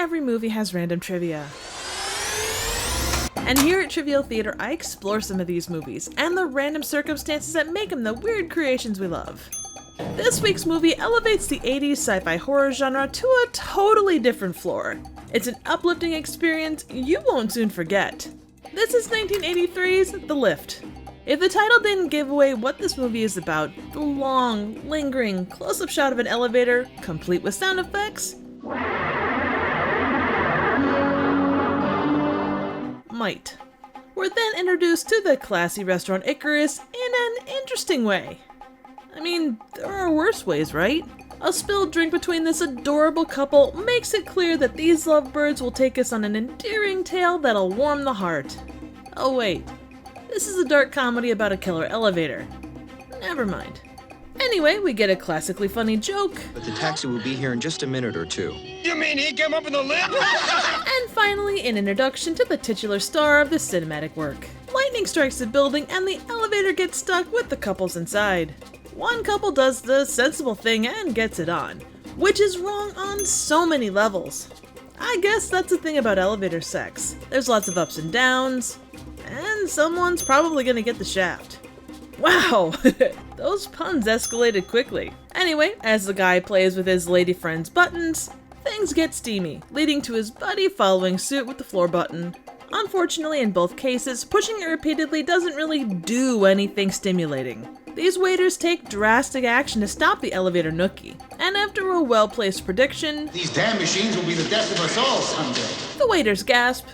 every movie has random trivia. And here at Trivial Theater, I explore some of these movies, and the random circumstances that make them the weird creations we love. This week's movie elevates the 80s sci-fi horror genre to a totally different floor. It's an uplifting experience you won't soon forget. This is 1983's The Lift. If the title didn't give away what this movie is about, the long, lingering, close-up shot of an elevator, complete with sound effects, might. We're then introduced to the classy restaurant Icarus in an interesting way. I mean, there are worse ways, right? A spilled drink between this adorable couple makes it clear that these lovebirds will take us on an endearing tale that'll warm the heart. Oh wait, this is a dark comedy about a killer elevator. Never mind. Anyway, we get a classically funny joke. But the taxi will be here in just a minute or two. You mean he came up in the lift? And finally, an introduction to the titular star of the cinematic work. Lightning strikes the building and the elevator gets stuck with the couples inside. One couple does the sensible thing and gets it on, which is wrong on so many levels. I guess that's the thing about elevator sex. There's lots of ups and downs, and someone's probably gonna get the shaft. Wow, those puns escalated quickly. Anyway, as the guy plays with his lady friend's buttons, things get steamy, leading to his buddy following suit with the floor button. Unfortunately, in both cases, pushing it repeatedly doesn't really do anything stimulating. These waiters take drastic action to stop the elevator nookie, and after a well-placed prediction, "These damn machines will be the death of us all someday," the waiters gasp,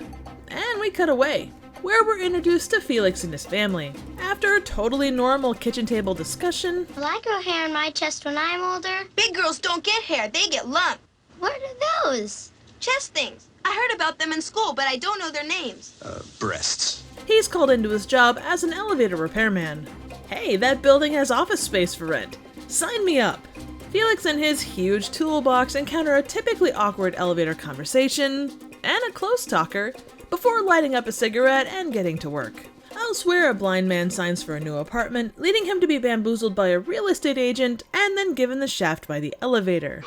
and we cut away, where we're introduced to Felix and his family. After a totally normal kitchen table discussion, Will I grow hair on my chest when I'm older? Big girls don't get hair, they get lump. What are those? Chest things. I heard about them in school, but I don't know their names. Breasts. he's called into his job as an elevator repairman. Hey, that building has office space for rent. Sign me up. Felix and his huge toolbox encounter a typically awkward elevator conversation and a close talker before lighting up a cigarette and getting to work. Elsewhere, a blind man signs for a new apartment, leading him to be bamboozled by a real estate agent and then given the shaft by the elevator.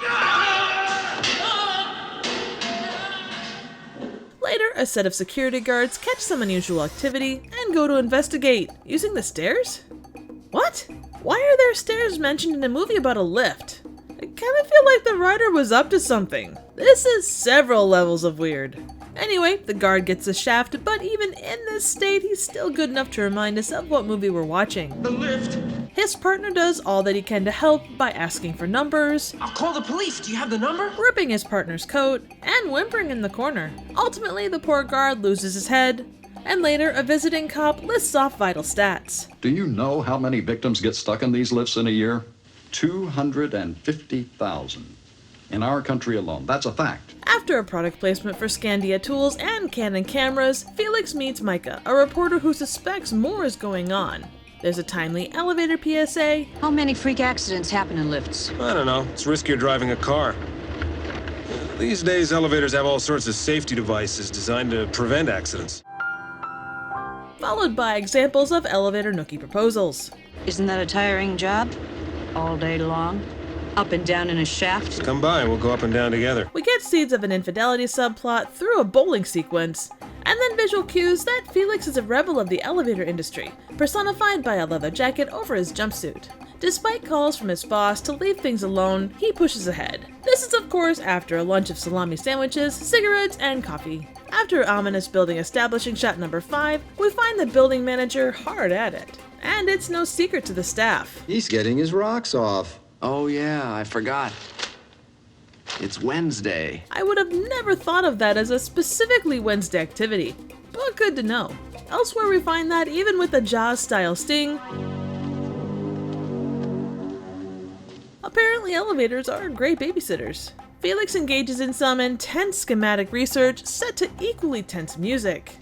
Later, a set of security guards catch some unusual activity and go to investigate, using the stairs? What? Why are there stairs mentioned in a movie about a lift? I kinda feel like the writer was up to something. This is several levels of weird. Anyway, the guard gets the shaft, but even in this state, he's still good enough to remind us of what movie we're watching. The lift. His partner does all that he can to help by asking for numbers, I'll call the police. Do you have the number? ripping his partner's coat, and whimpering in the corner. Ultimately, the poor guard loses his head, and later, a visiting cop lists off vital stats. Do you know how many victims get stuck in these lifts in a year? 250,000. In our country alone. That's a fact. After a product placement for Scandia Tools and Canon cameras, Felix meets Micah, a reporter who suspects more is going on. There's a timely elevator PSA. How many freak accidents happen in lifts? I don't know. It's riskier driving a car. These days, elevators have all sorts of safety devices designed to prevent accidents. Followed by examples of elevator nookie proposals. Isn't that a tiring job? All day long? Up and down in a shaft? Come by, we'll go up and down together. We get seeds of an infidelity subplot through a bowling sequence, and then visual cues that Felix is a rebel of the elevator industry, personified by a leather jacket over his jumpsuit. Despite calls from his boss to leave things alone, he pushes ahead. This is of course after a lunch of salami sandwiches, cigarettes, and coffee. After ominous building establishing shot number 5, we find the building manager hard at it. And it's no secret to the staff. He's getting his rocks off. Oh yeah, I forgot. It's Wednesday. I would have never thought of that as a specifically Wednesday activity, but good to know. Elsewhere we find that even with a Jaws-style sting, apparently elevators are great babysitters. Felix engages in some intense schematic research set to equally tense music.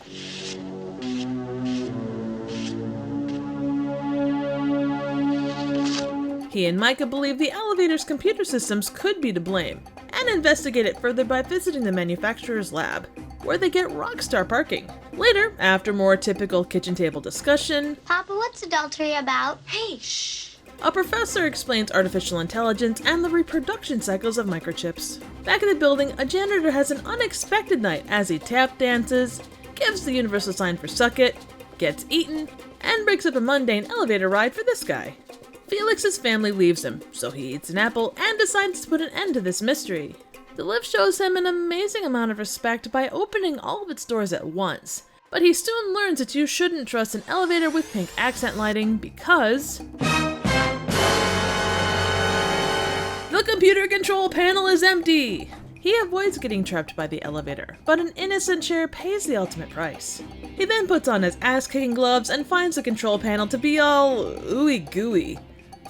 He and Micah believe the elevator's computer systems could be to blame, and investigate it further by visiting the manufacturer's lab, where they get rockstar parking. Later, after more typical kitchen table discussion, Papa, what's adultery about? Hey, shh. A professor explains artificial intelligence and the reproduction cycles of microchips. Back in the building, a janitor has an unexpected night as he tap dances, gives the universal sign for suck it, gets eaten, and breaks up a mundane elevator ride for this guy. Felix's family leaves him, so he eats an apple and decides to put an end to this mystery. The lift shows him an amazing amount of respect by opening all of its doors at once, but he soon learns that you shouldn't trust an elevator with pink accent lighting because the computer control panel is empty! He avoids getting trapped by the elevator, but an innocent chair pays the ultimate price. He then puts on his ass-kicking gloves and finds the control panel to be all ooey-gooey,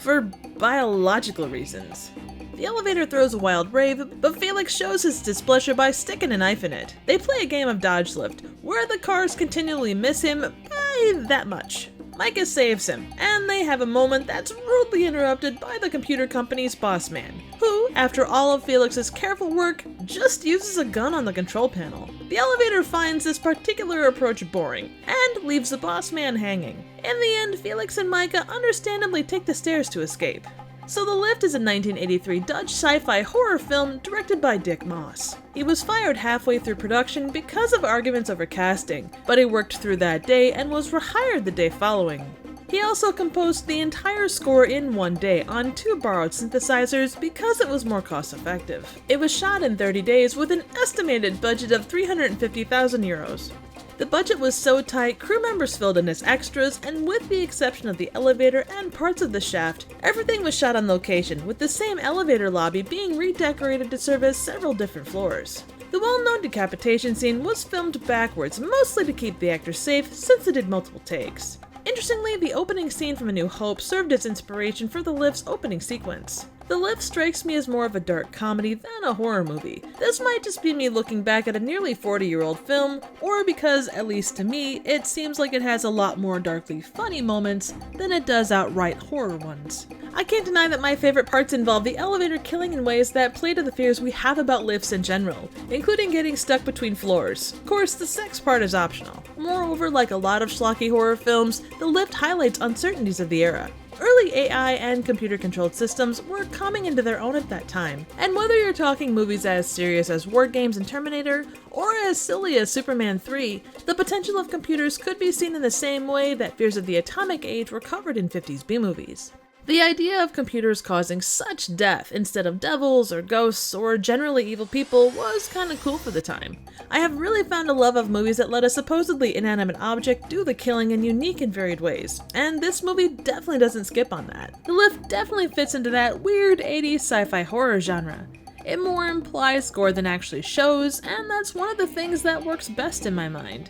for biological reasons. The elevator throws a wild rave, but Felix shows his displeasure by sticking a knife in it. They play a game of dodge lift, where the cars continually miss him by that much. Micah saves him, and they have a moment that's rudely interrupted by the computer company's boss man, who, after all of Felix's careful work, just uses a gun on the control panel. The elevator finds this particular approach boring, and leaves the boss man hanging. In the end, Felix and Micah understandably take the stairs to escape. So The Lift is a 1983 Dutch sci-fi horror film directed by Dick Moss. He was fired halfway through production because of arguments over casting, but he worked through that day and was rehired the day following. He also composed the entire score in one day on 2 borrowed synthesizers because it was more cost-effective. It was shot in 30 days with an estimated budget of €350,000. The budget was so tight, crew members filled in as extras, and with the exception of the elevator and parts of the shaft, everything was shot on location, with the same elevator lobby being redecorated to serve as several different floors. The well-known decapitation scene was filmed backwards, mostly to keep the actors safe since it did multiple takes. Interestingly, the opening scene from A New Hope served as inspiration for The Lift's opening sequence. The Lift strikes me as more of a dark comedy than a horror movie. This might just be me looking back at a nearly 40-year-old film, or because, at least to me, it seems like it has a lot more darkly funny moments than it does outright horror ones. I can't deny that my favorite parts involve the elevator killing in ways that play to the fears we have about lifts in general, including getting stuck between floors. Of course, the sex part is optional. Moreover, like a lot of schlocky horror films, The Lift highlights uncertainties of the era. Early AI and computer-controlled systems were coming into their own at that time, and whether you're talking movies as serious as War Games and Terminator, or as silly as Superman 3, the potential of computers could be seen in the same way that fears of the atomic age were covered in 50s B-movies. The idea of computers causing such death instead of devils or ghosts or generally evil people was kinda cool for the time. I have really found a love of movies that let a supposedly inanimate object do the killing in unique and varied ways, and this movie definitely doesn't skip on that. The Lift definitely fits into that weird 80s sci-fi horror genre. It more implies gore than actually shows, and that's one of the things that works best in my mind.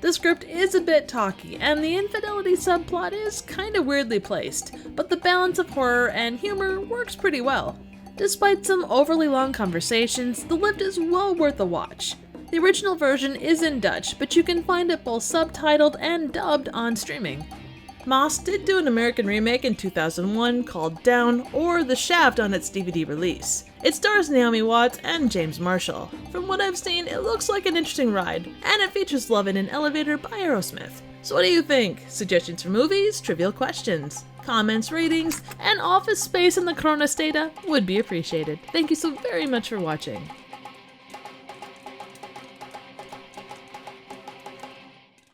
The script is a bit talky, and the infidelity subplot is kinda weirdly placed, but the balance of horror and humor works pretty well. Despite some overly long conversations, The Lift is well worth a watch. The original version is in Dutch, but you can find it both subtitled and dubbed on streaming. Moss did do an American remake in 2001 called Down, or The Shaft on its DVD release. It stars Naomi Watts and James Marshall. From what I've seen, it looks like an interesting ride, and it features Love in an Elevator by Aerosmith. So what do you think? Suggestions for movies, trivial questions, comments, ratings, and office space in the Chronos data would be appreciated. Thank you so very much for watching.